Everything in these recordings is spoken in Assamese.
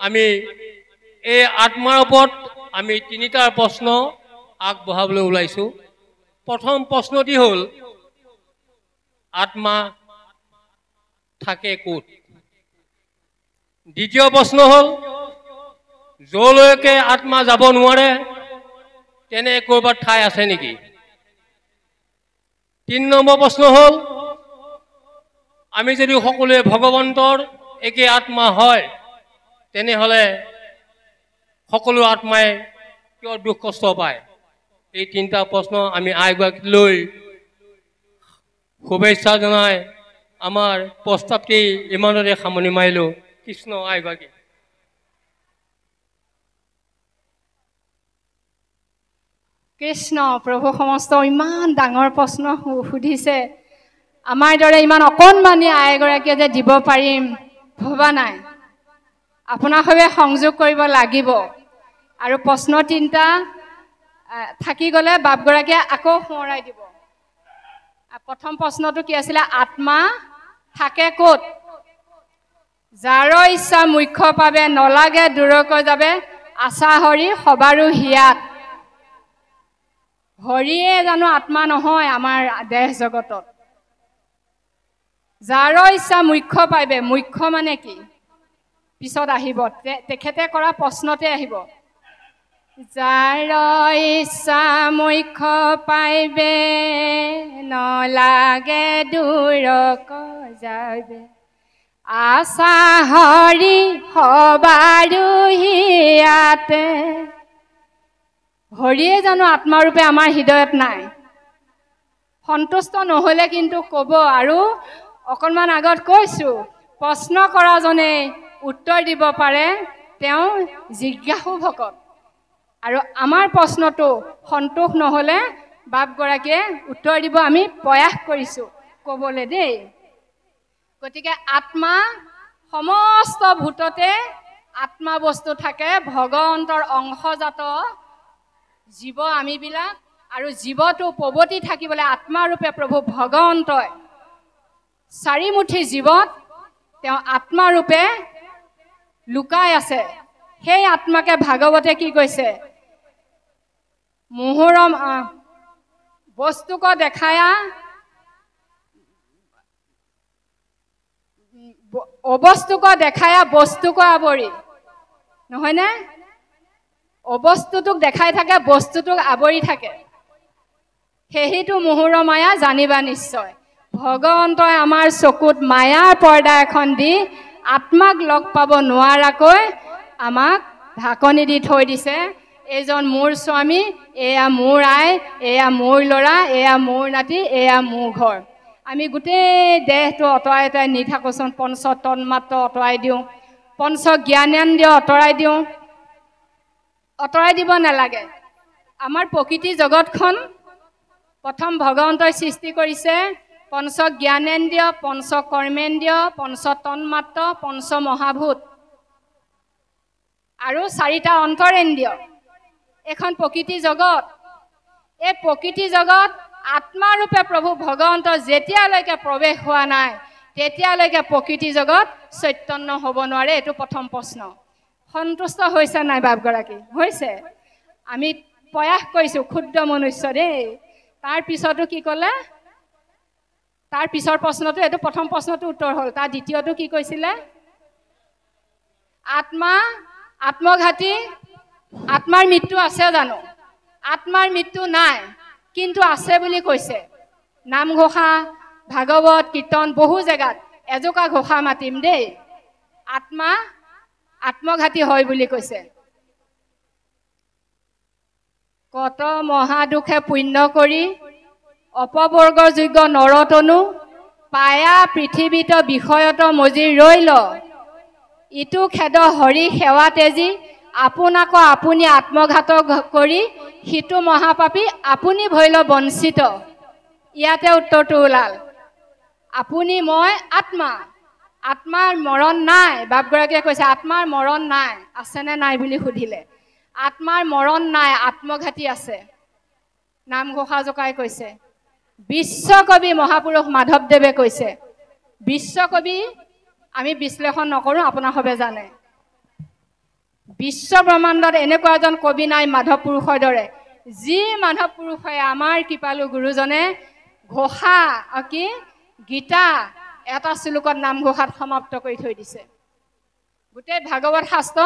আমি এই আত্মাৰ ওপৰত আমি তিনিটা প্ৰশ্ন আগবঢ়াবলৈ ওলাইছোঁ। প্ৰথম প্ৰশ্নটি হ'ল আত্মা থাকে ক'ত? দ্বিতীয় প্ৰশ্ন হ'ল যলৈকে আত্মা যাব নোৱাৰে তেনে ক'ৰবাত ঠাই আছে নেকি? ৩ নম্বৰ প্ৰশ্ন হ'ল আমি যদি সকলোৱে ভগৱন্তৰ একে আত্মা হয় তেনেহ'লে সকলো আত্মাই কিয় দুখ কষ্ট পায়? এই তিনিটা প্ৰশ্ন আমি আইগৰাকীক লৈ শুভেচ্ছা জনাই আমাৰ প্ৰস্তাৱটি ইমানতে সামৰণি মাৰিলোঁ। কৃষ্ণ আইগৰাকী। কৃষ্ণ প্ৰভু সমস্ত ইমান ডাঙৰ প্ৰশ্ন সুধিছে। আমাৰ দৰে ইমান অকণমানি আইগৰাকীয়ে যে দিব পাৰিম ভবা নাই। আপোনাৰ সৈতে সংযোগ কৰিব লাগিব। আৰু প্ৰশ্ন তিনিটা থাকি গ'লে বাপগৰাকীয়ে আকৌ সোঁৱৰাই দিব। প্ৰথম প্ৰশ্নটো কি আছিলে? আত্মা থাকে ক'ত? যাৰ ইচ্ছা মুখ্য পাবে, নলাগে দূৰকৈ যাবে, আশা হৰি সবাৰো হিয়াত। হৰিয়ে জানো আত্মা নহয় আমাৰ দেহ জগতত? যাৰ ইচ্ছা মুখ্য পাইবে, মুখ্য মানে কি পিছত আহিব, তেখেতে কৰা প্ৰশ্নতে আহিব। যাৰ ইচ্ছা মুখ্য পাইবে, নলাগে দূৰকৈ যাবে, আশা হৰি সবাৰো হিয়াতে। হৰিয়ে জানো আত্মাৰূপে আমাৰ হৃদয়ত নাই? সন্তুষ্ট নহ'লে কিন্তু ক'ব। আৰু অকণমান আগত কৈছোঁ, প্ৰশ্ন কৰাজনে উত্তৰ দিব পাৰে, তেওঁ জিজ্ঞাসু ভকত। আৰু আমাৰ প্ৰশ্নটো সন্তোষ নহ'লে বাপগৰাকীয়ে উত্তৰ দিব। আমি প্ৰয়াস কৰিছোঁ ক'বলৈ দেই। গতিকে আত্মা, সমস্ত ভূততে আত্মা বস্তু থাকে। ভগৱন্তৰ অংশজাত জীৱ আমিবিলাক। আৰু জীৱটো প্ৰৱতি থাকিবলৈ আত্মাৰূপে প্ৰভু ভগৱন্তই 4 মুঠি জীৱত তেওঁ আত্মাৰূপে লুকাই আছে। সেই আত্মাকে ভাগৱতে কি কৈছে? মুহুৰম বস্তুক দেখায়া অবস্তুক দেখায়া বস্তুক আৱৰি, নহয়নে? অবস্তুটোক দেখাই থাকে, বস্তুটোক আৱৰি থাকে। সেইটো মুহুৰ মায়া জানিবা নিশ্চয়। ভগৱন্তই আমাৰ চকুত মায়াৰ পৰ্দা এখন দি আত্মাক লগ পাব নোৱাৰাকৈ আমাক ঢাকনি দি থৈ দিছে। এইজন মোৰ স্বামী, এয়া মোৰ আই, এয়া মোৰ ল'ৰা, এয়া মোৰ নাতি, এয়া মোৰ ঘৰ। আমি গোটেই দেহটো অঁতৰাই অঁতৰাই নি থাকোঁচোন। পঞ্চ তন্মাত্ৰ অঁতৰাই দিওঁ, পঞ্চ জ্ঞানেন্দ্ৰিয় অঁতৰাই দিওঁ। অঁতৰাই দিব নালাগে। আমাৰ প্ৰকৃতি জগতখন প্ৰথম ভগৱন্তই সৃষ্টি কৰিছে পঞ্চ জ্ঞানেন্দ্ৰিয়, পঞ্চ কৰ্মেন্দ্ৰিয়, পঞ্চ তন্মাত্ৰ, পঞ্চ মহাভূত আৰু 4টা অন্তৰেন্দ্ৰিয়। এখন প্ৰকৃতি জগত। এই প্ৰকৃতি জগত আত্মাৰূপে প্ৰভু ভগৱন্ত যেতিয়ালৈকে প্ৰৱেশ হোৱা নাই তেতিয়ালৈকে প্ৰকৃতি জগত চৈতন্য হ'ব নোৱাৰে। এইটো প্ৰথম প্ৰশ্ন। সন্তুষ্ট হৈছে নাই বাপগৰাকী? হৈছে। আমি প্ৰয়াস কৰিছোঁ, ক্ষুদ্ৰ মনুষ্য দেই। তাৰ পিছতো কি ক'লে? তাৰ পিছৰ প্ৰশ্নটো, এইটো প্ৰথম প্ৰশ্নটো উত্তৰ হ'ল। তাৰ দ্বিতীয়টো কি কৈছিলে? আত্মা আত্মঘাতী। আত্মাৰ মৃত্যু আছে জানো? আত্মাৰ মৃত্যু নাই, কিন্তু আছে বুলি কৈছে। নামঘোষা, ভাগৱত, কীৰ্তন বহু জেগাত এজোকা ঘোষা মাতিম দেই। আত্মা আত্মঘাতী হয় বুলি কৈছে। কত মহাদুখে পুণ্য কৰি অপবৰ্গৰ যোগ্য নৰতনু পায়া পৃথিৱীত বিষয়ত মজি ৰৈল। ইটো খেদ হৰি সেৱা তেজি আপোনাক আপুনি আত্মঘাত কৰি সিটো মহাপাপী আপুনি ভৈল বঞ্চিত। ইয়াতে উত্তৰটো ওলাল। আপুনি মই আত্মা। আত্মাৰ মৰণ নাই। বাপগৰাকীয়ে কৈছে আত্মাৰ মৰণ নাই। আছেনে নাই বুলি সুধিলে। আত্মাৰ মৰণ নাই, আত্মঘাতী আছে। নামঘোষা জোকাই কৈছে। বিশ্বকবি মহাপুৰুষ মাধৱদেৱে কৈছে। বিশ্বকবি আমি বিশ্লেষণ নকৰোঁ, আপোনাৰ সবে জানে। বিশ্ব ব্ৰহ্মাণ্ডত এনেকুৱা এজন কবি নাই মাধৱ পুৰুষৰ দৰে যি মাধৱ পুৰুষে আমাৰ কৃপালু গুৰুজনে ঘোষা কি গীতা এটা শ্লোকত নামঘোষাত সমাপ্ত কৰি থৈ দিছে গোটেই ভাগৱত শাস্ত্ৰ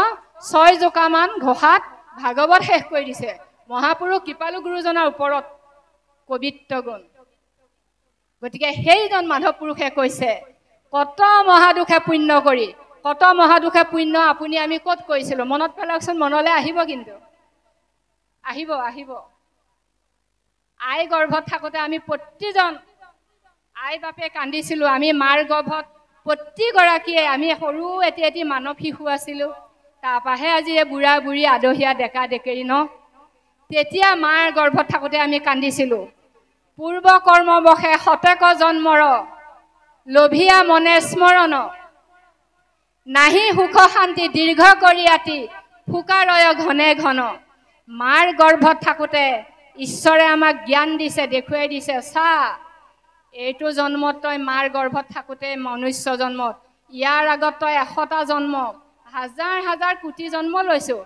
6 জোকামান ঘোষাত ভাগৱত শেষ কৰি দিছে মহাপুৰুষ কৃপালু গুৰুজনৰ ওপৰত কবিত্ব গুণ গতিকে সেইজন মাধৱ পুৰুষে কৈছে কত মহাদুখে পুণ্য কৰি কত মহাদুখে পুণ্য আপুনি আমি ক'ত কৰিছিলো মনত পেলাওকচোন মনলৈ আহিব কিন্তু আহিব আহিব আই গৰ্ভত থাকোতে আমি প্ৰতিজন আই বাপে কান্দিছিলো আমি মাৰ গৰ্ভত প্ৰতিগৰাকীয়ে আমি সৰু এটি মানৱ শিশু আছিলো তাৰপাহে আজি এই বুঢ়া বুঢ়ী আদহীয়া ডেকা ডেকেৰি ন তেতিয়া মাৰ গৰ্ভত থাকোতে আমি কান্দিছিলো পূৰ্ব কৰ্মবশে শতেক জন্মৰ লোভিয়া মনে স্মৰণ নাহি সুখ শান্তি দীৰ্ঘ কৰি আতি ফুকাৰয় ঘনে ঘন মাৰ গৰ্ভত থাকোতে ঈশ্বৰে আমাক জ্ঞান দিছে দেখুৱাই দিছে চা এইটো জন্মত তই মাৰ গৰ্ভত থাকোতে মনুষ্য জন্মত ইয়াৰ আগত তই 100টা জন্ম হাজাৰ হাজাৰ কোটি জন্ম লৈছো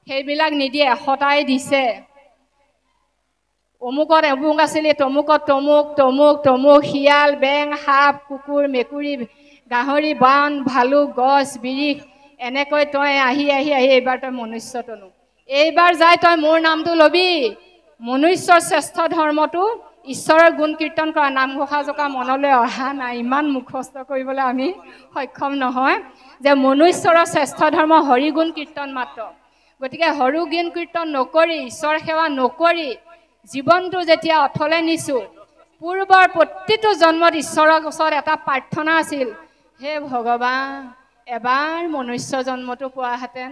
সেইবিলাক নিদিয়ে 100টাই দিছে অমুকত অমুক আছিলে তমুকত তমুক তমুক তমুক শিয়াল বেং সাপ কুকুৰ মেকুৰী গাহৰি বান ভালুক গছ বিৰিখ এনেকৈ তই আহি আহি আহি এইবাৰ তই মনুষ্য তনু এইবাৰ যাই তই মোৰ নামটো লবি মনুষ্যৰ শ্ৰেষ্ঠ ধৰ্মটো ঈশ্বৰৰ গুণ কীৰ্তন কৰা নামঘোষা জোকা মনলৈ অহা নাই ইমান মুখস্থ কৰিবলৈ আমি সক্ষম নহয় যে মনুষ্যৰ শ্ৰেষ্ঠ ধৰ্ম হৰি গুণ কীৰ্তন মাত্ৰ গতিকে হৰি গুণ কীৰ্তন নকৰি ঈশ্বৰ সেৱা নকৰি জীৱনটো যেতিয়া অথলে নিছো পূৰ্বৰ প্ৰতিটো জন্মত ঈশ্বৰৰ ওচৰত এটা প্ৰাৰ্থনা আছিল হে ভগৱান এবাৰ মনুষ্য জন্মটো পোৱাহেঁতেন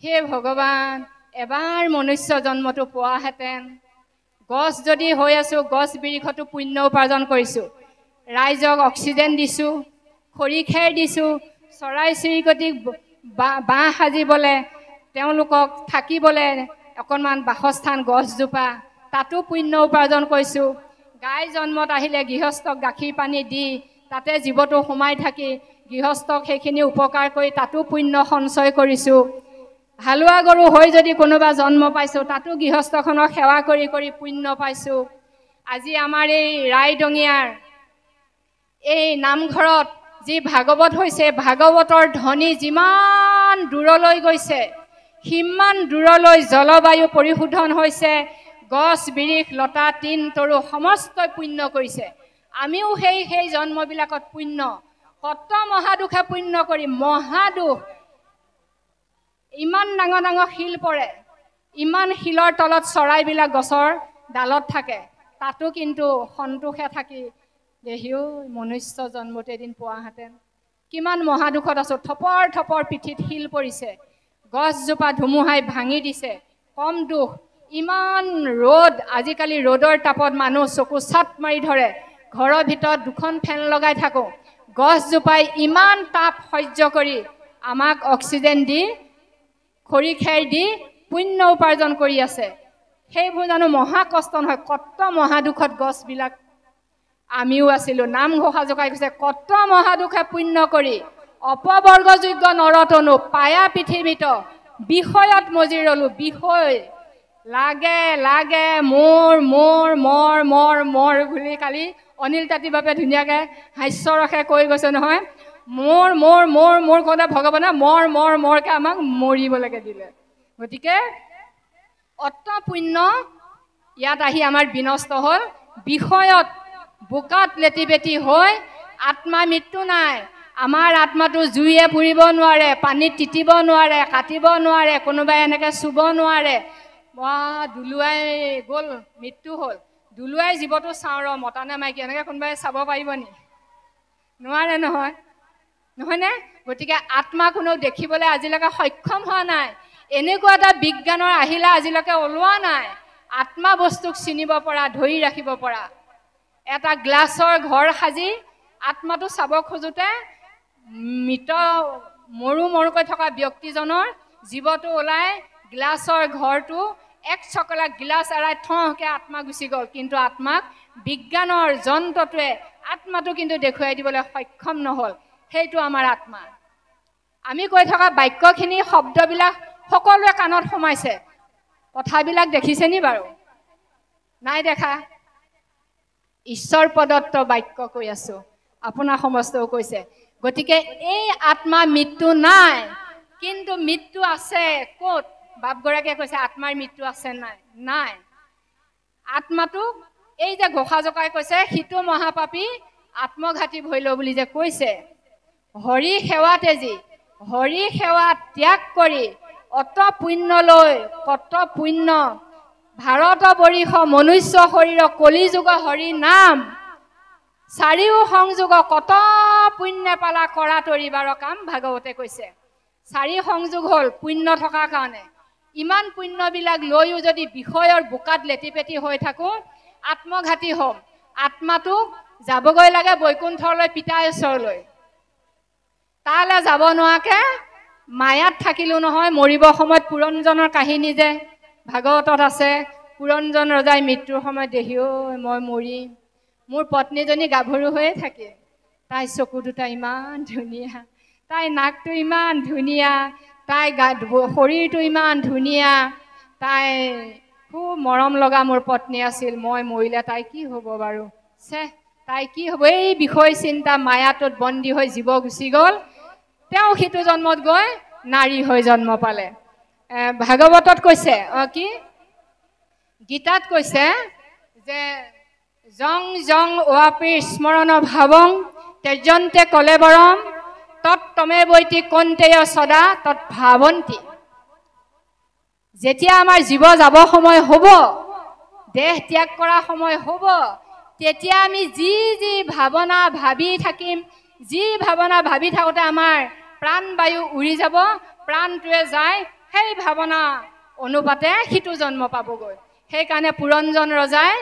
হে ভগৱান এবাৰ মনুষ্য জন্মটো পোৱাহেঁতেন গছ যদি হৈ আছো গছ বিৰিখতো পুণ্য উপাৰ্জন কৰিছো ৰাইজক অক্সিজেন দিছো খৰি খেৰ দিছো চৰাই চিৰিকটিক বাঁহ সাজিবলৈ তেওঁলোকক থাকিবলৈ অকণমান বাসস্থান গছজোপা তাতো পুণ্য উপাৰ্জন কৰিছো গাই জন্মত আহিলে গৃহস্থক গাখীৰ পানী দি তাতে জীৱটো সোমাই থাকি গৃহস্থক সেইখিনি উপকাৰ কৰি তাতো পুণ্য সঞ্চয় কৰিছো হালুৱা গৰু হৈ যদি কোনোবা জন্ম পাইছো তাতো গৃহস্থখনক সেৱা কৰি কৰি পুণ্য পাইছো আজি আমাৰ এই ৰাইডঙিয়াৰ এই নামঘৰত যি ভাগৱত হৈছে ভাগৱতৰ ধ্বনি যিমান দূৰলৈ গৈছে সিমান দূৰলৈ জলবায়ু পৰিশোধন হৈছে গছ বিৰিখ লতা তিন তৰু সমস্তই পুণ্য কৰিছে আমিও সেই জন্মবিলাকত পুণ্য কত মহাদুখে পুণ্য কৰি মহাদুখ ইমান ডাঙৰ ডাঙৰ শিল পৰে ইমান শিলৰ তলত চৰাইবিলাক গছৰ ডালত থাকে তাতো কিন্তু সন্তোষে থাকি দেহিও মনুষ্য জন্মতে এদিন পোৱাহেঁতেন কিমান মহাদুখত আছো থপৰ থপৰ পিঠিত শিল পৰিছে গছজোপা ধুমুহাই ভাঙি দিছে কম দুখ ইমান ৰ'দ আজিকালি ৰ'দৰ তাপত মানুহ চকু চাট মাৰি ধৰে ঘৰৰ ভিতৰত দুখন ফেন লগাই থাকো গছজোপাই ইমান তাপ সহ্য কৰি আমাক অক্সিজেন দি খৰি খেৰ দি পুণ্য উপাৰ্জন কৰি আছে সেইবোৰ জানো মহা কষ্ট নহয় কত মহাদুখত গছবিলাক আমিও আছিলো নামঘোষা জোকাই কৈছে কত মহাদুখে পুণ্য কৰি অপবৰ্গযোগ্য নৰতনু পায়া পৃথিৱীত বিষয়ত মজি ৰলো বিষয় লাগে লাগে মোৰ মোৰ মৰ মৰ মৰ বুলি কালি অনিল তাঁতী বাপে ধুনীয়াকৈ হাস্যৰসে কৈ গৈছে নহয় মোৰ মোৰ মোৰ মোৰ কওঁতে ভগৱানে মৰ মৰ মৰকে আমাক মৰিবলৈকে দিলে গতিকে অত পুণ্য ইয়াত আহি আমাৰ বিনষ্ট হ'ল বিষয়ত বোকাত লেটি বেটি হৈ আত্মা মৃত্যু নাই আমাৰ আত্মাটো জুইয়ে পুৰিব নোৱাৰে পানীত তিতিব নোৱাৰে কাটিব নোৱাৰে কোনোবাই এনেকৈ চুব নোৱাৰে দুলুৱাই গ'ল মৃত্যু হ'ল দুলুৱাই জীৱটো চাওঁ ৰ মতা নে মাইকী এনেকৈ কোনোবাই চাব পাৰিব নি নোৱাৰে নহয় নহয়নে গতিকে আত্মা কোনেও দেখিবলৈ আজিলৈকে সক্ষম হোৱা নাই এনেকুৱা এটা বিজ্ঞানৰ আহিলা আজিলৈকে ওলোৱা নাই আত্মা বস্তুক চিনিব পৰা ধৰি ৰাখিব পৰা এটা গ্লাছৰ ঘৰ সাজি আত্মাটো চাব খোজোতে মৃত মৰু মৰুকৈ থকা ব্যক্তিজনৰ জীৱটো ওলাই গ্লাছৰ ঘৰটো এক চকলা গ্লাছ এৰাই থকে আত্মা গুচি গ'ল কিন্তু আত্মাক বিজ্ঞানৰ যন্ত্ৰটোৱে আত্মাটো কিন্তু দেখুৱাই দিবলৈ সক্ষম নহ'ল সেইটো আমাৰ আত্মা আমি কৈ থকা বাক্যখিনি শব্দবিলাক সকলোৱে কাণত সোমাইছে কথাবিলাক দেখিছে নি বাৰু নাই দেখা ঈশ্বৰ প্ৰদত্ত বাক্য কৈ আছো আপোনাৰ সমস্তও কৈছে গতিকে এই আত্মা মৃত্যু নাই কিন্তু মৃত্যু আছে ক'ত বাপগৰাকীয়ে কৈছে আত্মাৰ মৃত্যু আছে নাই নাই আত্মাটো এই যে ঘোষা জকাই কৈছে হিতু মহাপাপী আত্মঘাতী ভৈল বুলি যে কৈছে হৰি সেৱা তেজি হৰি সেৱা ত্যাগ কৰি অত পুণ্য লৈ কত পুণ্য ভাৰত বৰিষ মনুষ্য শৰীৰ কলিযুগ হৰি নাম চাৰিও সংযোগ কত পুণ্য পালা কৰা তৰিবাৰ কাম ভাগৱতে কৈছে চাৰি সংযোগ হ'ল পুণ্য থকাৰ কাৰণে ইমান পুণ্যবিলাক লৈও যদি বিষয়ৰ বোকাত লেটিপেটি হৈ থাকো আত্মঘাতী হ'ম আত্মাটো যাবগৈ লাগে বৈকুণ্ঠলৈ পিতাৰ ওচৰলৈ তালৈ যাব নোৱাকে মায়াত থাকিলো নহয় মৰিব সময়ত পুৰঞ্জনৰ কাহিনী যে ভাগৱতত আছে পুৰঞ্জন ৰজাই মৃত্যুৰ সময়ত দেহিও মই মৰিম মোৰ পত্নীজনী গাভৰু হৈয়ে থাকে তাই চকু দুটা ইমান ধুনীয়া তাই নাকটো ইমান ধুনীয়া তাই শৰীৰটো ইমান ধুনীয়া তাই খুব মৰম লগা মোৰ পত্নী আছিল মই মৰিলে তাই কি হ'ব বাৰু তাই কি হ'ব এই বিষয় চিন্তা মায়াটোত বন্দী হৈ জীৱ গুচি গ'ল তেওঁ সিটো জন্মত গৈ নাৰী হৈ জন্ম পালে ভাগৱতত কৈছে কি গীতাত কৈছে যে জং জং ওৱাপি স্মৰণ ভাৱং তেজন্তে কলেবৰম তত্তমে বৈতি কন্তেয় সদা তৎ ভাৱন্তি যেতিয়া আমাৰ জীৱ যাব সময় হ'ব দেহ ত্যাগ কৰা সময় হ'ব তেতিয়া আমি যি যি ভাৱনা ভাবি থাকিম যি ভাৱনা ভাবি থাকোঁতে আমাৰ প্ৰাণ বায়ু উৰি যাব প্ৰাণটোৱে যায় সেই ভাৱনা অনুপাতে সিটো জন্ম পাবগৈ সেইকাৰণে পুৰঞ্জন ৰজাই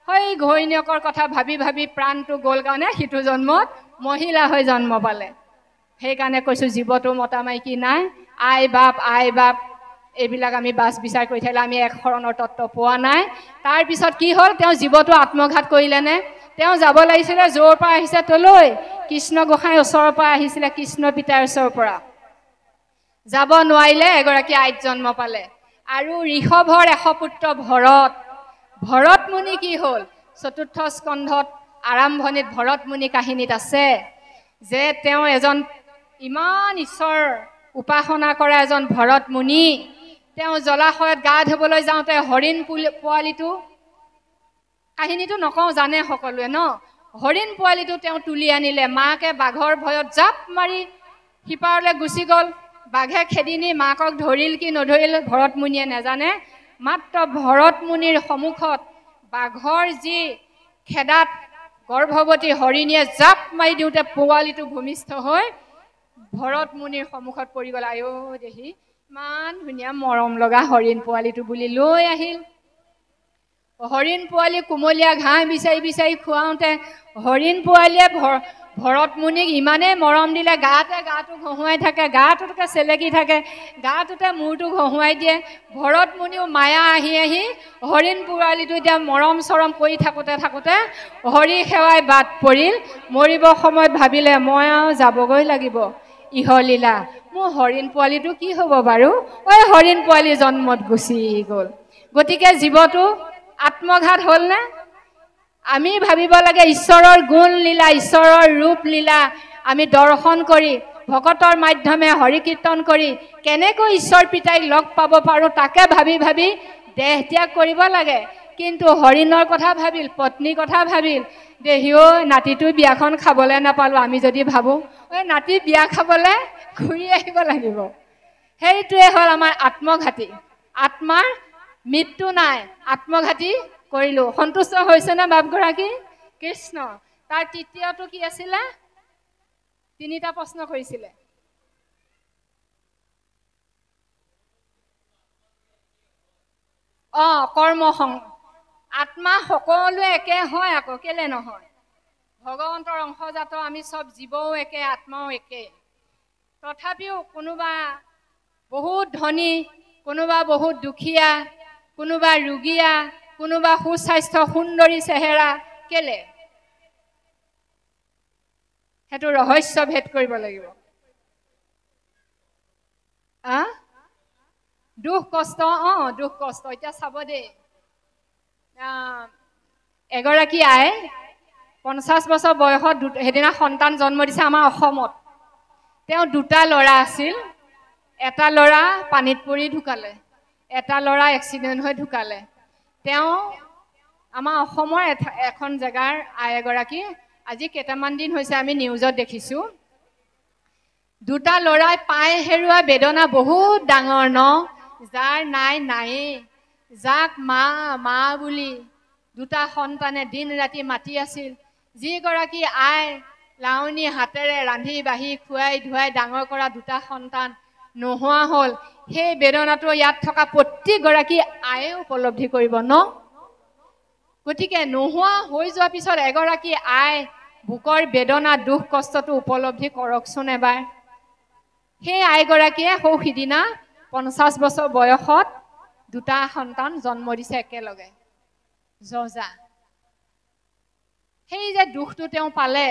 সেই ঘৈণীয়েকৰ কথা ভাবি ভাবি প্ৰাণটো গ'ল কাৰণে সিটো জন্মত মহিলা হৈ জন্ম পালে সেইকাৰণে কৈছোঁ জীৱটো মতা মাইকী নাই আই বাপ এইবিলাক আমি বাছ বিচাৰ কৰি থাকিলে আমি এক শৰণৰ তত্ত্ব পোৱা নাই তাৰপিছত কি হ'ল তেওঁ জীৱটো আত্মঘাত কৰিলেনে তেওঁ যাব লাগিছিলে য'ৰ পৰা আহিছে তলৈ কৃষ্ণ গোসাঁইৰ ওচৰৰ পৰা আহিছিলে কৃষ্ণ পিতাৰ ওচৰৰ পৰা যাব নোৱাৰিলে এগৰাকী আইত জন্ম পালে আৰু ঋষভৰ 100 পুত্ৰ ভৰত মুনি কি হ'ল চতুৰ্থ স্কন্ধত আৰম্ভণিত ভৰত মুনি কাহিনীত আছে যে তেওঁ এজন ইমান ঈশ্বৰ উপাসনা কৰা এজন ভৰত মুনি তেওঁ জলাশয়ত গা ধুবলৈ যাওঁতে হৰিণ পোৱালিটো কাহিনীটো নকওঁ জানে সকলোৱে ন হৰিণ পোৱালিটো তেওঁ তুলি আনিলে মাকে বাঘৰ ভয়ত জাপ মাৰি সিপাৰলৈ গুচি গ'ল বাঘে খেদি নি মাকক ধৰিল কি নধৰিল ভৰত মুনিয়ে নেজানে মাত্ৰ ভৰত মুনিৰ সন্মুখত বাঘৰ যি খেদাত গৰ্ভৱতী হৰিণীয়ে জাপ মাৰি দিওঁতে পোৱালিটো ভূমিষ্ঠ হৈ ভৰত মুনিৰ সন্মুখত পৰি গ'ল আয়ো দেহি ইমান ধুনীয়া মৰম লগা হৰিণ পোৱালিটো বুলি লৈ আহিল হৰিণ পোৱালি কুমলীয়া ঘাঁহ বিচাৰি বিচাৰি খুৱাওঁতে হৰিণ পোৱালীয়ে ভৰত মুনিক ইমানেই মৰম দিলে গাটো ঘঁহুৱাই থাকে গাটোতে চেলেকি থাকে গাটোতে মূৰটো ঘঁহুৱাই দিয়ে ভৰত মুনিও মায়া আহি আহি হৰিণ পোৱালিটো এতিয়া মৰম চৰম কৰি থাকোঁতে হৰি সেৱাই বাট পৰিল মৰিব সময়ত ভাবিলে মই আৰু যাবগৈ লাগিব ইহলীলা মোৰ হৰিণ পোৱালিটো কি হ'ব বাৰু ঐ হৰিণ পোৱালি জন্মত গুচি গ'ল গতিকে জীৱটো আত্মঘাত হ'লনে আমি ভাবিব লাগে ঈশ্বৰৰ গুণ লীলা ঈশ্বৰৰ ৰূপ লীলা আমি দৰ্শন কৰি ভকতৰ মাধ্যমে হৰি কীৰ্তন কৰি কেনেকৈ ঈশ্বৰ পিতাইক লগ পাব পাৰোঁ তাকে ভাবি ভাবি দেহ ত্যাগ কৰিব লাগে কিন্তু হৰিণৰ কথা ভাবিল পত্নীৰ কথা ভাবিল দেহিও নাতিটো বিয়াখন খাবলৈ নাপালোঁ আমি যদি ভাবোঁ ঐ নাতি বিয়া খাবলৈ ঘূৰি আহিব লাগিব সেইটোৱে হ'ল আমাৰ আত্মঘাতী আত্মাৰ মৃত্যু নাই আত্মঘাতী কৰিলোঁ সন্তুষ্ট হৈছেনে বাপগৰাকী কৃষ্ণ তাৰ তৃতীয়টো কি আছিলে 3টা প্ৰশ্ন কৰিছিলে কৰ্ম আত্মা সকলোৱে একে হয় আকৌ কেলে নহয় ভগৱন্তৰ অংশজাত আমি চব জীৱও একে আত্মাও একে তথাপিও কোনোবা বহুত ধনী কোনোবা বহুত দুখীয়া কোনোবা ৰোগীয়া কোনোবা সুস্বাস্থ্য সুন্দৰী চেহেৰা কেলে হেতু ৰহস্য ভেদ কৰিব লাগিব দুখ কষ্ট দুখ কষ্ট এতিয়া চাব দেই এগৰাকী আই 50 বছৰ বয়সত সেইদিনা সন্তান জন্ম দিছে আমাৰ অসমত তেওঁ দুটা ল'ৰা আছিল এটা ল'ৰা পানীত পৰি ঢুকালে এটা ল'ৰা এক্সিডেণ্ট হৈ ঢুকালে তেওঁ আমাৰ অসমৰ এখন জেগাৰ আই এগৰাকী আজি কেইটামান দিন হৈছে আমি নিউজত দেখিছোঁ দুটা ল'ৰাই পাই হেৰুৱা বেদনা বহুত ডাঙৰ ন যাৰ নাই নায়েই যাক মা মা বুলি দুটা সন্তানে দিন ৰাতি মাতি আছিল যিগৰাকী আই লাৱনী হাতেৰে ৰান্ধি বাঢ়ি খুৱাই ধুৱাই ডাঙৰ কৰা দুটা সন্তান নোহোৱা হ'ল সেই বেদনাটো ইয়াত থকা প্ৰতিগৰাকী আয়ে উপলব্ধি কৰিব ন গতিকে নোহোৱা হৈ যোৱাৰ পিছত এগৰাকী আই বুকৰ বেদনা দুখ কষ্টটো উপলব্ধি কৰকচোন এবাৰ সেই আইগৰাকীয়ে সৌ সিদিনা 50 বছৰ বয়সত দুটা সন্তান জন্ম দিছে একেলগে যজা সেই যে দুখটো তেওঁ পালে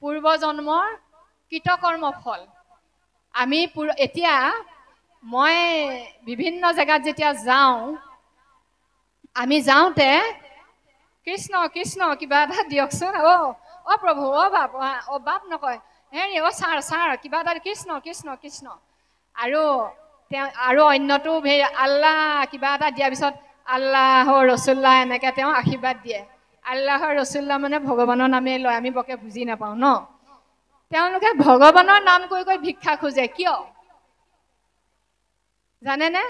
পূৰ্বজন্মৰ কৃতকৰ্ম ফল আমি এতিয়া মই বিভিন্ন জেগাত যেতিয়া যাওঁ আমি যাওঁতে কৃষ্ণ কৃষ্ণ কিবা এটা দিয়কচোন অ প্ৰভু অ বাপ নকয় হেৰি ছাৰ কিবা এটা কৃষ্ণ কৃষ্ণ কৃষ্ণ আৰু অন্যটো আল্লাহ কিবা এটা দিয়াৰ পিছত আল্লাহ ৰচুল্লাহ এনেকৈ তেওঁ আশীৰ্বাদ দিয়ে আল্লাহ ৰচুল্লাহ মানে ভগৱানৰ নামেই লয় আমি বৰকে বুজি নাপাওঁ ন তেওঁলোকে ভগৱানৰ নাম কৈ কৈ ভিক্ষা খোজে কিয় জানেনে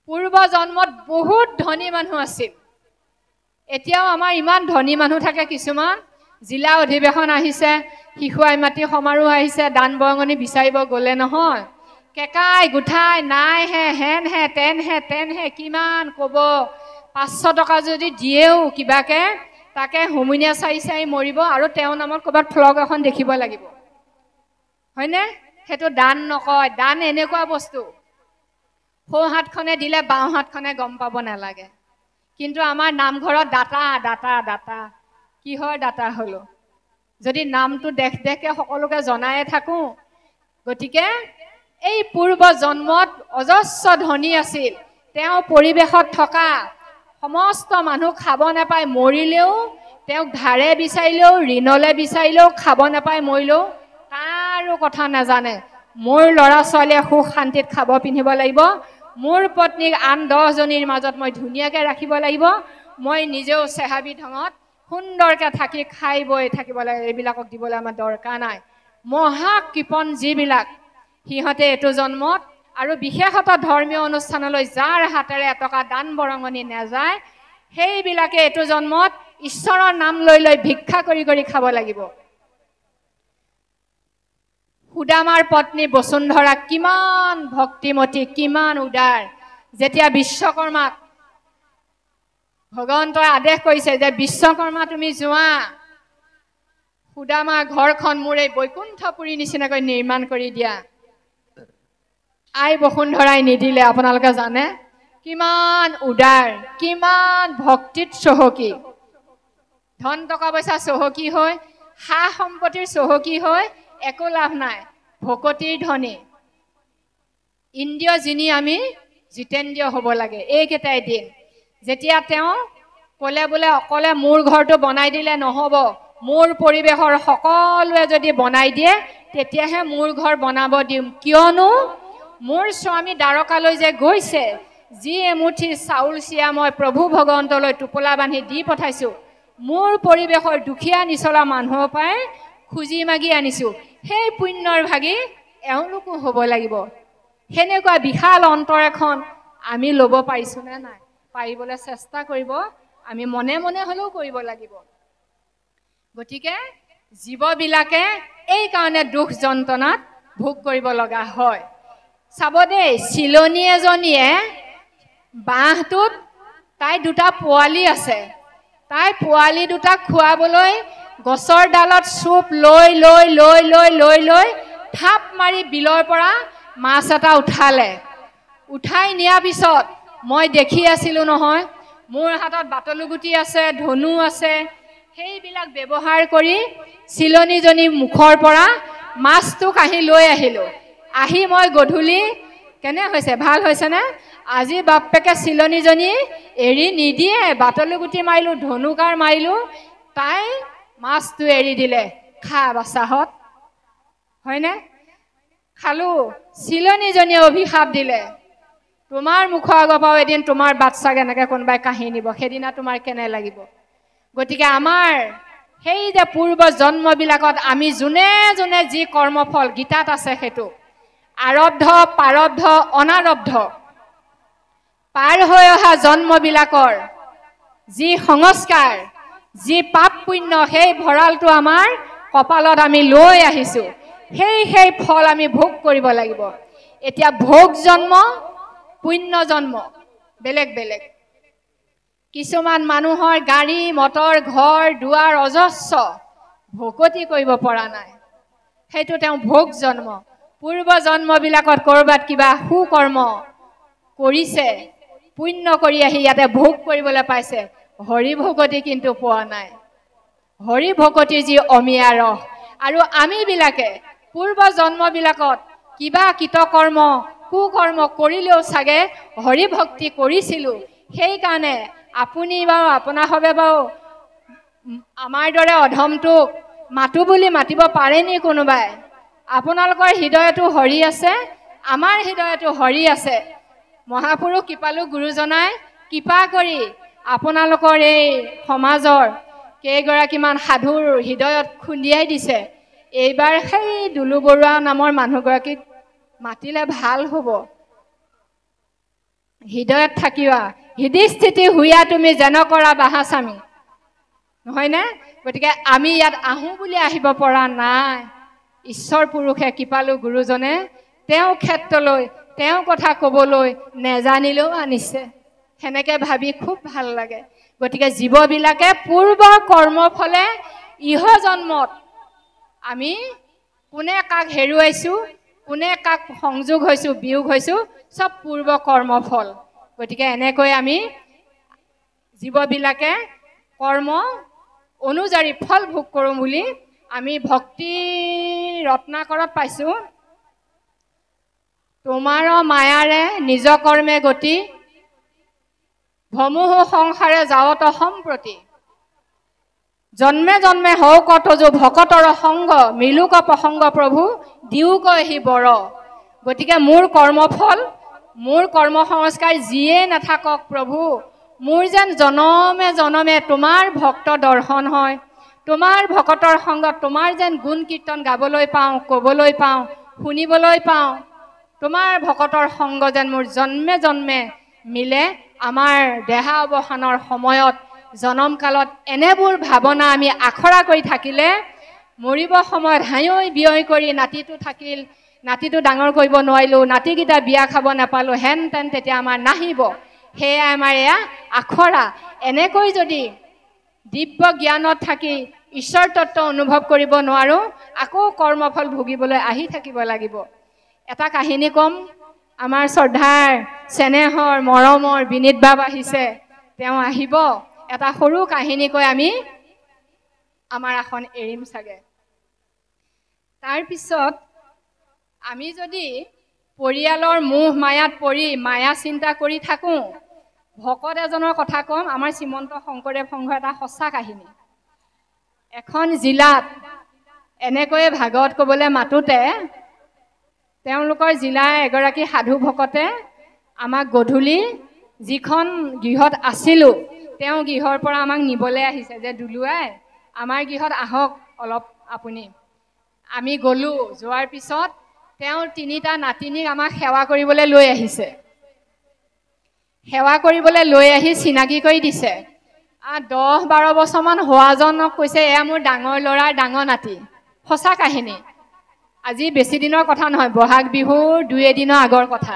পূৰ্ব জন্মত বহুত ধনী মানুহ আছিল এতিয়াও আমাৰ ইমান ধনী মানুহ থাকে কিছুমান জিলা অধিৱেশন আহিছে শিশু আই মাটি সমাৰোহ আহিছে দান বৰঙণি বিচাৰিব গ'লে নহয় কেকাই গুঠাই নাই হে হেন হে তেন হে কিমান ক'ব 500 টকা যদি দিয়েও কিবাকে তাকে হুমুনিয়া চাই মৰিব আৰু তেওঁৰ নামত ক'ৰবাত ফ্লগ এখন দেখিব লাগিব হয়নে সেইটো দান নকয় দান এনেকুৱা বস্তু সোঁ হাতখনে দিলে বাওঁ হাতখনে গম পাব নালাগে কিন্তু আমাৰ নামঘৰত দাতা কিহৰ দাতা হলো যদি নামটো দেখকে সকলোকে জনায়ে থাকো গতিকে এই পূৰ্ব জন্মত অজস্ৰ ধনী আছিল তেওঁ পৰিৱেশত থকা সমস্ত মানুহ খাব নাপায় মৰিলেও তেওঁক ধাৰে বিচাৰিলেও ঋণলে বিচাৰিলেও খাব নাপায় মৰিলেও কাৰো কথা নাজানে মোৰ ল'ৰা ছোৱালীয়ে সুখ শান্তিত খাব পিন্ধিব লাগিব মোৰ পত্নীক আন 10 জনীৰ মাজত মই ধুনীয়াকৈ ৰাখিব লাগিব মই নিজেও চেহাবি ঢঙত সুন্দৰকৈ থাকি খাই বৈ থাকিব লাগে এইবিলাকক দিবলৈ আমাৰ দৰকাৰ নাই মহা কৃপণ যিবিলাক সিহঁতে এইটো জন্মত আৰু বিশেষত ধৰ্মীয় অনুষ্ঠানলৈ যাৰ হাতেৰে এটকা দান বৰঙণি নাযায় সেইবিলাকে এইটো জন্মত ঈশ্বৰৰ নাম লৈ লৈ ভিক্ষা কৰি কৰি খাব লাগিব সুদামাৰ পত্নী বসুন্ধৰা কিমান ভক্তিমতী কিমান উদাৰ যেতিয়া বিশ্বকৰ্মাক ভগৱন্তই আদেশ কৰিছে যে বিশ্বকৰ্মা তুমি যোৱা সুদামা ঘৰখন মোৰ এই বৈকুণ্ঠপুৰী নিচিনাকৈ নিৰ্মাণ কৰি দিয়া আই বসুন্ধৰাই নিদিলে আপোনালোকে জানে কিমান উদাৰ কিমান ভক্তিত চহকী ধন টকা পইচা চহকী হৈ সা সম্পত্তিৰ চহকী হৈ একো লাভ নাই ভকতিৰ ধনী ইন্দ্ৰিয় যিনি আমি জিতেন্দ্ৰিয় হ'ব লাগে এইকেইটাই দিন যেতিয়া তেওঁ ক'লে বোলে অকলে মোৰ ঘৰটো বনাই দিলে নহ'ব মোৰ পৰিৱেশৰ সকলোৱে যদি বনাই দিয়ে তেতিয়াহে মোৰ ঘৰ বনাব দিম কিয়নো মোৰ স্বামী দ্বাৰকালৈ যে গৈছে যি এমুঠি চাউল চিয়া মই প্ৰভু ভগৱন্তলৈ টোপোলা বান্ধি দি পঠাইছোঁ মোৰ পৰিৱেশৰ দুখীয়া নিচলা মানুহৰ পৰাই খুজি মাগি আনিছোঁ সেই পুণ্যৰ ভাগি এওঁলোকো হ'ব লাগিব সেনেকুৱা বিশাল অন্তৰ এখন আমি ল'ব পাৰিছোঁনে নাই পাৰিবলৈ চেষ্টা কৰিব আমি মনে মনে হ'লেও কৰিব লাগিব গতিকে জীৱবিলাকে এই কাৰণে দুখ যন্ত্ৰণাত ভোগ কৰিব লগা হয় চাব দেই চিলনী এজনীয়ে বাঁহটোত তাই দুটা পোৱালি আছে তাই পোৱালি দুটাক খুৱাবলৈ গছৰ ডালত চুপ লৈ লৈ লৈ লৈ লৈ লৈ থাপ মাৰি বিলৰ পৰা মাছ এটা উঠালে উঠাই নিয়াৰ পিছত মই দেখি আছিলোঁ নহয় মোৰ হাতত বাটলুগুটি আছে ধনু আছে সেইবিলাক ব্যৱহাৰ কৰি চিলনীজনী মুখৰ পৰা মাছটো কাঢ়ি লৈ আহিলোঁ আহি মই গধূলি কেনে হৈছে ভাল হৈছেনে আজি বাপেকে চিলনীজনী এৰি নিদিয়ে বাটলৈ গুটি মাৰিলোঁ ধনুকাৰ মাৰিলোঁ তাই মাছটো এৰি দিলে খা বাচ্চাহঁত হয়নে খালোঁ চিলনীজনীয়ে অভিশাপ দিলে তোমাৰ মুখৰ আগৰ পৰাও এদিন তোমাৰ বাচ্চাক এনেকৈ কোনোবাই কাঢ়ি নিব সেইদিনা তোমাৰ কেনে লাগিব গতিকে আমাৰ সেই যে পূৰ্ব জন্মবিলাকত আমি যোনে যোনে যি কৰ্মফল গীতাত আছে সেইটো আৰব্ধ প্ৰাৰব্ধ অনাৰব্ধ পাৰ হৈ অহা জন্মবিলাকৰ যি সংস্কাৰ যি পাপ পুণ্য সেই ভঁৰালটো আমাৰ কপালত আমি লৈ আহিছোঁ সেই ফল আমি ভোগ কৰিব লাগিব এতিয়া ভোগ জন্ম পুণ্য জন্ম বেলেগ বেলেগ কিছুমান মানুহৰ গাড়ী মটৰ ঘৰ দুৱাৰ অজস্ৰ ভোগতি কৰিব পৰা নাই সেইটো তেওঁ ভোগ জন্ম পূৰ্ব জন্মবিলাকত ক'ৰবাত কিবা সুকৰ্ম কৰিছে পুণ্য কৰি আহি ইয়াতে ভোগ কৰিবলৈ পাইছে হৰি ভোগতি কিন্তু পোৱা নাই হৰি ভোগতি যি অমিয়া ৰস আৰু আমিবিলাকে পূৰ্ব জন্মবিলাকত কিবা কৃতকৰ্ম কুকৰ্ম কৰিলেও চাগে হৰি ভক্তি কৰিছিলোঁ সেইকাৰণে আপুনি বাৰু আপোনাৰ হবে বাৰু আমাৰ দৰে অধমটোক মাতো বুলি মাতিব পাৰেনি কোনোবাই আপোনালোকৰ হৃদয়তো হৰি আছে আমাৰ হৃদয়তো হৰি আছে মহাপুৰুষ কৃপালু গুৰুজনাই কৃপা কৰি আপোনালোকৰ এই সমাজৰ কেইগৰাকীমান সাধুৰ হৃদয়ত খুন্দিয়াই দিছে এইবাৰ সেই দুলু বৰুৱা নামৰ মানুহগৰাকীক মাতিলে ভাল হ'ব হৃদয়ত থাকিবা হৃদয়স্থিতি হুয়া তুমি যেন কৰা বাহাস্বামী নহয়নে গতিকে আমি ইয়াত আহোঁ বুলি আহিব পৰা নাই ঈশ্বৰ পুৰুষে কৃপালু গুৰুজনে তেওঁ ক্ষেত্ৰলৈ তেওঁ কথা ক'বলৈ নেজানিলেও আনিছে সেনেকৈ ভাবি খুব ভাল লাগে গতিকে জীৱবিলাকে পূৰ্ব কৰ্মফলে ইহ জন্মত আমি কোনে কাক হেৰুৱাইছোঁ কোনে কাক সংযোগ হৈছোঁ বিয়োগ হৈছোঁ চব পূৰ্ব কৰ্মফল গতিকে এনেকৈ আমি জীৱবিলাকে কৰ্ম অনুযায়ী ফল ভোগ কৰোঁ বুলি আমি ভক্তি ৰত্নাকৰত পাইছোঁ তোমাৰ মায়াৰে নিজ কৰ্মে গতি ভমুহু সংসাৰে যাৱত সম্প্ৰতি জন্মে জন্মে হওক তজু ভকতৰ সংগ মিলুক প্ৰসংগ প্ৰভু দিওক হি বৰ গতিকে মোৰ কৰ্মফল মোৰ কৰ্ম সংস্কাৰ যিয়ে নাথাকক প্ৰভু মোৰ যেন জনমে জনমে তোমাৰ ভক্ত দৰ্শন হয় তোমাৰ ভকতৰ সংগত তোমাৰ যেন গুণ কীৰ্তন গাবলৈ পাওঁ ক'বলৈ পাওঁ শুনিবলৈ পাওঁ তোমাৰ ভকতৰ সংগ যেন মোৰ জন্মে জন্মে মিলে আমাৰ দেহা অৱসানৰ সময়ত জনম কালত এনেবোৰ ভাৱনা আমি আখৰা কৰি থাকিলে মৰিব সময়ত হাঁয়ৈ বিয়ৈ কৰি নাতিটো থাকিল নাতিটো ডাঙৰ কৰিব নোৱাৰিলোঁ নাতিকেইটা বিয়া খাব নাপালোঁ হেন তেন তেতিয়া আমাৰ নাহিব সেয়া আমাৰ এয়া আখৰা এনেকৈ যদি দিব্য জ্ঞানত থাকি ঈশ্বৰ তত্ত্ব অনুভৱ কৰিব নোৱাৰোঁ আকৌ কৰ্মফল ভুগিবলৈ আহি থাকিব লাগিব এটা কাহিনী ক'ম আমাৰ শ্ৰদ্ধাৰ চেনেহৰ মৰমৰ বিনীত বাব আহিছে তেওঁ আহিব এটা সৰু কাহিনী কৈ আমি আমাৰ আসন এৰিম চাগে তাৰপিছত আমি যদি পৰিয়ালৰ মোহ মায়াত পৰি মায়া চিন্তা কৰি থাকোঁ ভকত এজনৰ কথা ক'ম আমাৰ শ্ৰীমন্ত শংকৰদেৱ সংঘৰ এটা সঁচা কাহিনী এখন জিলাত এনেকৈয়ে ভাগৱত ক'বলৈ মাতোতে তেওঁলোকৰ জিলাৰ এগৰাকী সাধু ভকতে আমাক গধূলি যিখন গৃহত আছিলোঁ তেওঁ গৃহৰ পৰা আমাক নিবলৈ আহিছে যে দুলুৱাই আমাৰ গৃহত আহক অলপ আপুনি আমি গ'লোঁ যোৱাৰ পিছত তেওঁ তিনিটা নাতিনীক আমাক সেৱা কৰিবলৈ লৈ আহিছে সেৱা কৰিবলৈ লৈ আহি চিনাকি কৰি দিছে 10-12 বছৰমান হোৱাজনক কৈছে এয়া মোৰ ডাঙৰ ল'ৰাৰ ডাঙৰ নাতি সঁচা কাহিনী আজি বেছি দিনৰ কথা নহয় বহাগ বিহুৰ 2 দিনৰ আগৰ কথা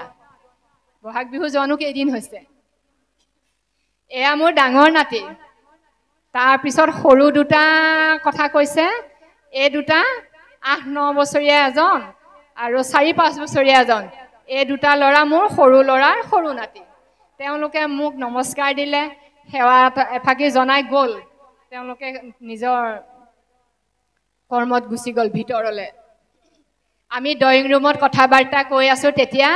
বহাগ বিহু যোৱানো কেইদিন হৈছে এয়া মোৰ ডাঙৰ নাতি তাৰপিছত সৰু দুটা কথা কৈছে এই দুটা 8-9 বছৰীয়া এজন আৰু 4-5 বছৰীয়া এজন এই দুটা ল'ৰা মোৰ সৰু ল'ৰাৰ সৰু নাতি তেওঁলোকে মোক নমস্কাৰ দিলে সেৱা এফাকি জনাই গ'ল তেওঁলোকে নিজৰ কৰ্মত গুচি গ'ল ভিতৰলৈ আমি ড্ৰয়িং ৰুমত কথা বাৰ্তা কৈ আছোঁ তেতিয়া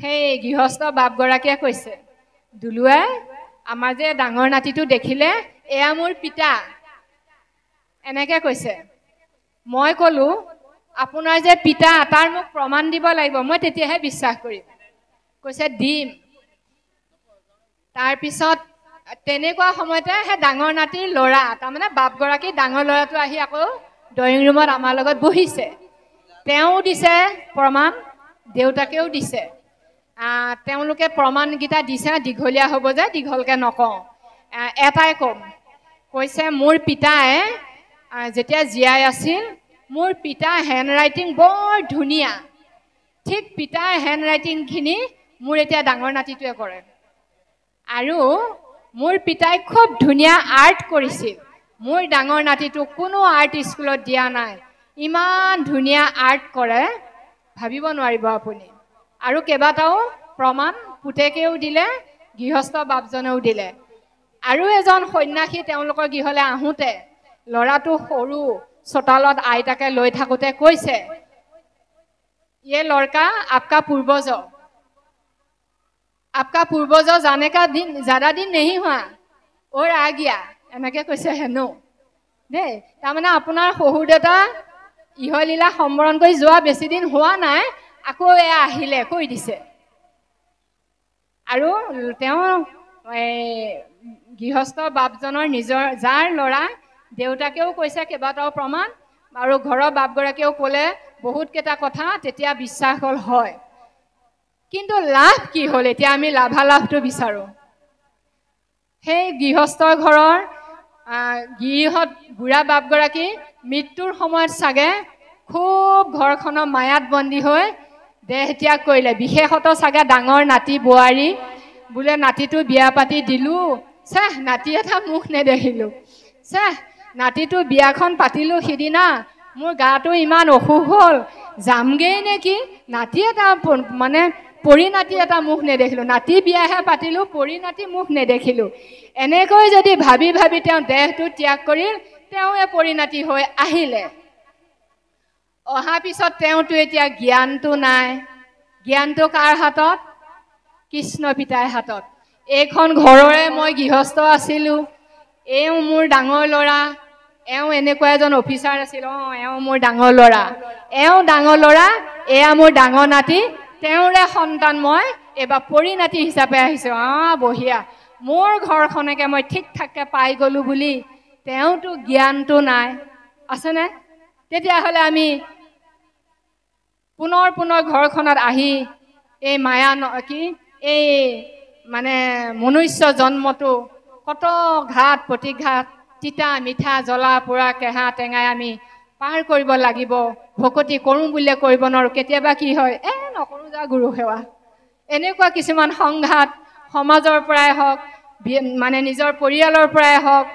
সেই গৃহস্থ বাপগৰাকীয়ে কৈছে, দুলুৱাই আমাৰ যে ডাঙৰ নাতিটো দেখিলে এয়া মোৰ পিতা এনেকৈ কৈছে। মই ক'লো, আপোনাৰ যে পিতা তাৰ মোক প্ৰমাণ দিব লাগিব, মই তেতিয়াহে বিশ্বাস কৰিম। কৈছে দিম। তাৰপিছত তেনেকুৱা সময়তে সেই ডাঙৰ নাতিৰ ল'ৰা, তাৰমানে বাপগৰাকী ডাঙৰ ল'ৰাটো আহি আকৌ ড্ৰয়িং ৰুমত আমাৰ লগত বহিছে। তেওঁ দিছে প্ৰমাণ, দেউতাকেও দিছে। তেওঁলোকে প্ৰমাণকেইটা দিছে, দীঘলীয়া হ'ব যে দীঘলকৈ নকওঁ। এটাই ক'ম, কৈছে মোৰ পিতাই যেতিয়া জীয়াই আছিল, মোৰ পিতাৰ হেণ্ড ৰাইটিং বৰ ধুনীয়া। ঠিক পিতাৰ হেণ্ড ৰাইটিংখিনি মোৰ এতিয়া ডাঙৰ নাতিটোৱে কৰে। আৰু মোৰ পিতাই খুব ধুনীয়া আৰ্ট কৰিছিল। মোৰ ডাঙৰ নাতিটোক কোনো আৰ্ট স্কুলত দিয়া নাই। ইমান ধুনীয়া আৰ্ট কৰে, ভাবিব নোৱাৰিব আপুনি। আৰু কেইবাটাও প্ৰমাণ পুতেকেও দিলে, গৃহস্থ বাপজনেও দিলে। আৰু এজন সন্যাসী তেওঁলোকৰ গৃহলৈ আহোঁতে ল'ৰাটো সৰু, চোতালত আইতাকে লৈ থাকোঁতে কৈছে, ये लड़का आपका पूर्वज जाने का दिन ज़्यादा दिन नहीं हुआ और आ गया এনেকৈ কৈছে হেনো দেই। তাৰমানে আপোনাৰ শহুৰ দেউতা ইহলীলা সম্বৰণ কৰি যোৱা বেছি দিন হোৱা নাই, আকৌ এয়া আহিলে কৈ দিছে। আৰু তেওঁ গৃহস্থ বাপজনৰ নিজৰ যাৰ ল'ৰা, দেউতাকেও কৈছে কেইবাটাও প্ৰমাণ, আৰু ঘৰৰ বাপগৰাকীয়েও ক'লে বহুতকেইটা কথা, তেতিয়া বিশ্বাস হ'ল হয়। কিন্তু লাভ কি হ'ল? এতিয়া আমি লাভালাভটো বিচাৰোঁ। সেই গৃহস্থৰ ঘৰৰ বুঢ়া বাপগৰাকী মৃত্যুৰ সময়ত চাগে খুব ঘৰখনৰ মায়াত বন্দী হৈ দেহ ত্যাগ কৰিলে। বিশেষত চাগে ডাঙৰ নাতি বোৱাৰী বোলে নাতিটো বিয়া পাতি দিলোঁ, নাতি এটা মুখ নেদেখিলোঁ। নাতিটো বিয়াখন পাতিলোঁ সিদিনা, মোৰ গাটো ইমান অসুখ হ'ল, যামগৈ নেকি, নাতি এটা মানে পৰি নাতি এটা মুখ নেদেখিলোঁ। নাতি বিয়াহে পাতিলোঁ, পৰি নাতি মুখ নেদেখিলোঁ। এনেকৈ যদি ভাবি ভাবি তেওঁ দেহটো ত্যাগ কৰিল, তেওঁৱে পৰিণাতি হৈ আহিলে। অহাৰ পিছত তেওঁতো এতিয়া জ্ঞানটো নাই। জ্ঞানটো কাৰ হাতত? কৃষ্ণ পিতাৰ হাতত। এইখন ঘৰৰে মই গৃহস্থ আছিলোঁ, এওঁ মোৰ ডাঙৰ ল'ৰা, এওঁ এনেকুৱা এজন অফিচাৰ আছিল, এওঁ মোৰ ডাঙৰ ল'ৰা, এওঁ ডাঙৰ ল'ৰা, এয়া মোৰ ডাঙৰ নাতি, তেওঁৰে সন্তান মই এইবাৰ পৰিণাতি হিচাপে আহিছোঁ। বঢ়িয়া, মোৰ ঘৰখনকে মই ঠিক ঠাককৈ পাই গ'লোঁ বুলি তেওঁতো জ্ঞানটো নাই, আছেনে? তেতিয়াহ'লে আমি পুনৰ ঘৰখনত আহি এই মায়া এই মানে মনুষ্য জন্মটো কত ঘাট প্ৰতিঘাট, তিতা মিঠা জ্বলা পোৰা কেহা টেঙাই আমি পাৰ কৰিব লাগিব। ভকতি কৰোঁ বুলিলে কৰিব নোৱাৰোঁ। কেতিয়াবা কি হয়, নকৰোঁ যা গুৰু সেৱা, এনেকুৱা কিছুমান সংঘাত সমাজৰ পৰাই হওক, মানে নিজৰ পৰিয়ালৰ পৰাই হওক,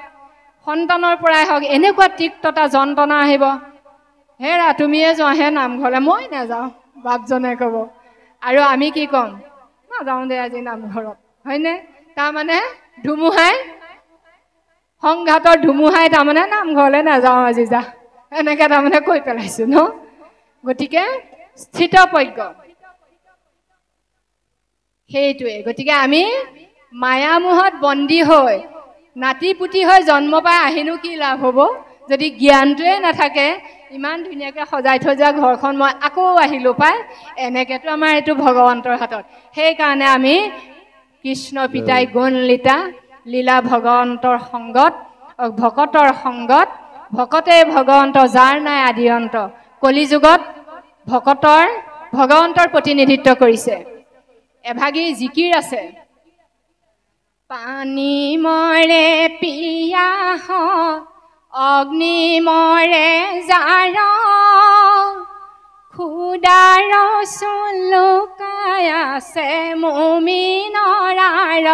সন্তানৰ পৰাই হওক, এনেকুৱা তিক্ততা যন্ত্ৰণা আহিব। হেৰা তুমিয়ে যোৱাহে নামঘৰলৈ, মই নাযাওঁ, বাপজনে ক'ব। আৰু আমি কি ক'ম? নাযাওঁ দে আজি নামঘৰত, হয়নে? তাৰমানে ধুমুহাই, সংঘাতৰ ধুমুহাই তাৰমানে নামঘৰলৈ নাযাওঁ আজি যা, এনেকৈ তাৰমানে কৈ পেলাইছোঁ ন। গতিকে স্থিতপ্ৰজ্ঞ সেইটোৱে। গতিকে আমি মায়ামোহত বন্দী হৈ নাতি পুতি হৈ জন্ম পাই আহিনো কি লাভ হ'ব যদি জ্ঞানটোৱে নাথাকে? ইমান ধুনীয়াকৈ সজাই থৈ যোৱা ঘৰখন মই আকৌ আহিলোঁ পাই, এনেকৈতো আমাৰ এইটো ভগৱন্তৰ হাতত। সেইকাৰণে আমি কৃষ্ণ পিতাই গুণ লীলা ভগৱন্তৰ সংগত, ভকতৰ সংগত, ভকতে ভগৱন্ত যাৰ নাই আদি অন্ত। কলিযুগত ভগৱন্তৰ প্ৰতিনিধিত্ব কৰিছে। এভাগী জিকিৰ আছে, পানী মৰে পিয়াহ অগ্নি মৰে জাৰ, খুদাৰ চলুকাই আছে মুমিনৰ।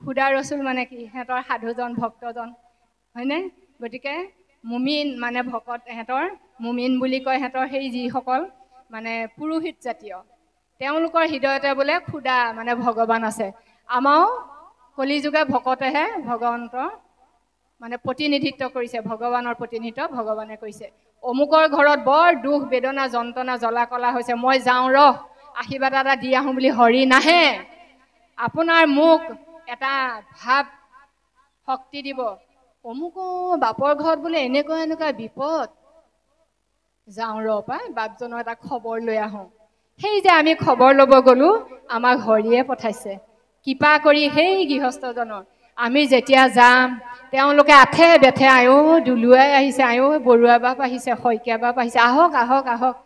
খুদা ৰচুল মানে কি? সিহঁতৰ সাধুজন, ভক্তজন, হয়নে? গতিকে মুমিন মানে ভকত, সিহঁতৰ মুমিন বুলি কয়। সিহঁতৰ সেই যিসকল মানে পুৰোহিত জাতীয়, তেওঁলোকৰ হৃদয়তে বোলে খুদা মানে ভগৱান আছে। আমাৰো কলিযুগে ভকতেহে ভগৱন্তৰ মানে প্ৰতিনিধিত্ব কৰিছে, ভগৱানৰ প্ৰতিনিধিত্ব ভগৱানে কৰিছে। অমুকৰ ঘৰত বৰ দুখ বেদনা যন্ত্ৰণা জ্বলা কলা হৈছে, মই যাওঁ ৰহ, আশীৰ্বাদ এটা দি আহোঁ বুলি হৰি নাহে। আপোনাৰ মোক এটা ভাৱ শক্তি দিব, অমুক বাপৰ ঘৰত বোলে এনেকুৱা এনেকুৱা বিপদ, যাওঁ ৰ পাই বাপজনৰ এটা খবৰ লৈ আহোঁ। সেই যে আমি খবৰ ল'ব গ'লোঁ, আমাক হৰিয়ে পঠাইছে কৃপা কৰি। সেই গৃহস্থজনৰ আমি যেতিয়া যাম, তেওঁলোকে আঠে বেঠে আয়ো দুলুৱাই আহিছে, আয়ো বৰুৱা বাপ আহিছে, শইকীয়া বাপ আহিছে, আহক আহক আহক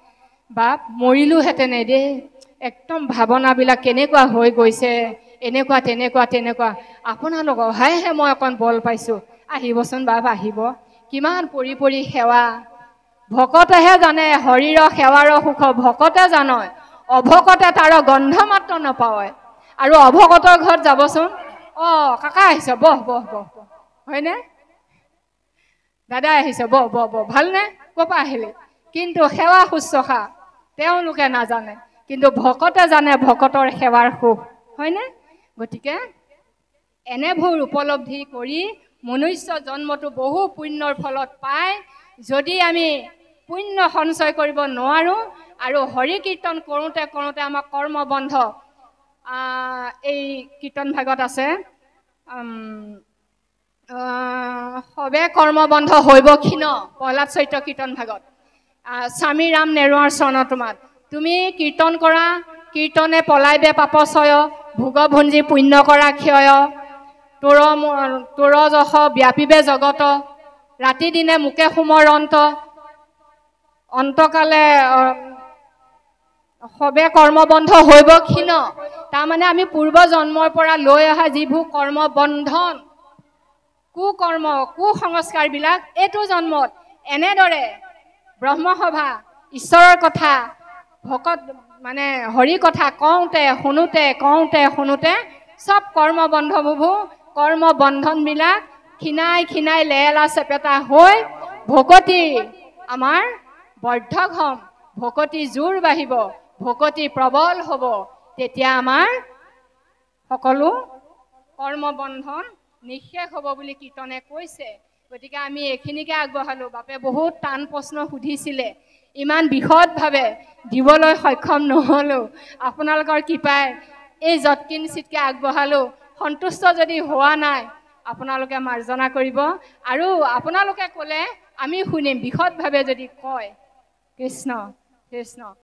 বাপ, মৰিলোহেঁতেনে দেই, একদম ভাৱনাবিলাক কেনেকুৱা হৈ গৈছে, এনেকুৱা তেনেকুৱা তেনেকুৱা। আপোনালোক অহাইহে মই অকণ বল পাইছোঁ, আহিবচোন বাপ আহিব। কিমান পৰি পৰি সেৱা, ভকতেহে জানে হৰিৰ সেৱাৰ সুখ, ভকতে জানে, অভকতে তাৰ গন্ধ মাত্ৰ নাপায়। আৰু অভকতৰ ঘৰত যাবচোন, কাকা আহিছ, বহ বহ বহ বহ, হয়নে? দাদা আহিছ, বহ বহ বহ, ভালনে? ক'ৰ পৰা আহিলে? কিন্তু সেৱা শুশ্ৰূষা তেওঁলোকে নাজানে, কিন্তু ভকতে জানে ভকতৰ সেৱাৰ সুখ, হয়নে? গতিকে এনেবোৰ উপলব্ধি কৰি মনুষ্য জন্মটো বহু পুণ্যৰ ফলত পায়। যদি আমি পুণ্য সঞ্চয় কৰিব নোৱাৰোঁ আৰু হৰি কীৰ্তন কৰোঁতে কৰোঁতে আমাৰ কৰ্মবন্ধ, এই কীৰ্তন ভাগত আছে, সবে কৰ্মবন্ধ হৈব ক্ষীণ, প্ৰহ্লাদ চৰিত্ৰ কীৰ্তন ভাগত। স্বামী ৰাম নেৰুৱাৰ চৰণ তোমাত, তুমি কীৰ্তন কৰা, কীৰ্তনে পলাইবে পাপচয়, ভোগভঞ্জী পুণ্য কৰা ক্ষয়, তোৰ যশ ব্যাপিবে জগত, ৰাতি দিনে মোকে সুমৰন্ত, অন্তকালে সবে কৰ্মবন্ধ হৈব ক্ষীণ। তাৰমানে আমি পূৰ্ব জন্মৰ পৰা লৈ অহা যিবোৰ কৰ্মবন্ধন, কুকৰ্ম কুসংস্কাৰবিলাক এইটো জন্মত এনেদৰে ব্ৰহ্মসভা ঈশ্বৰৰ কথা, ভকত মানে হৰি কথা কওঁতে শুনোতে চব কৰ্মবন্ধনবিলাক ক্ষীণাই ক্ষীণাই লেৰেলা চেপেটা হৈ ভকতি আমাৰ বৰ্ধক হ'ম, ভকতি জোৰ বাঢ়িব, ভকতি প্ৰবল হ'ব। তেতিয়া আমাৰ সকলো কৰ্মবন্ধন নিঃশেষ হ'ব বুলি কীৰ্তনে কৈছে। গতিকে আমি এইখিনিকে আগবঢ়ালোঁ। বাপে বহুত টান প্ৰশ্ন সুধিছিলে, ইমান বিশদভাৱে দিবলৈ সক্ষম নহ'লোঁ। আপোনালোকৰ কৃপাই এই যৎকিঞ্চিতকৈ আগবঢ়ালোঁ। সন্তুষ্ট যদি হোৱা নাই, আপোনালোকে মাৰ্জনা কৰিব, আৰু আপোনালোকে ক'লে আমি শুনিম, বিশদভাৱে যদি কয়। কৃষ্ণ কৃষ্ণ।